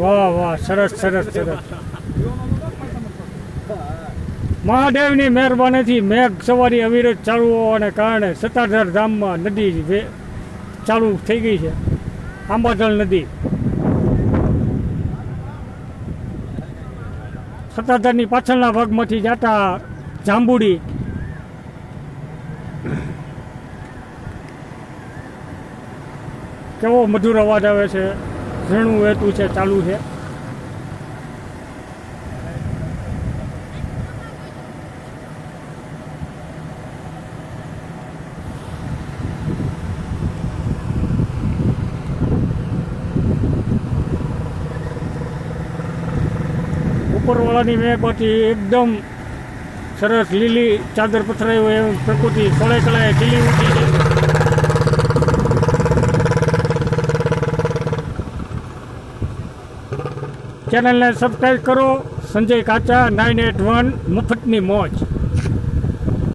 વાહ વાહ, સરસ સરસ સરસ. મહાદેવની મહેરબાનીથી મેઘ સવારી અવિરત ચાલુ હોવાને કારણે સત્તાધાર ધામમાં નદી ચાલુ થઈ ગઈ છે. આંબાજલ નદી સત્તાધારની પાછળના ભાગમાંથી જાતા જાંબુડી કેવો મધુર અવાજ આવે છે. ઝરણું વહેતું છે, ચાલુ છે. ઉપરવાળાની મહેરબાનીથી એકદમ સરસ લીલી ચાદર પથરાઈ હોય એમ પ્રકૃતિ કળે કળાએ ખીલી ઉઠી છે. ચેનલને સબસ્ક્રાઈબ કરો. સંજય કાચા 981 મફતની મોજ.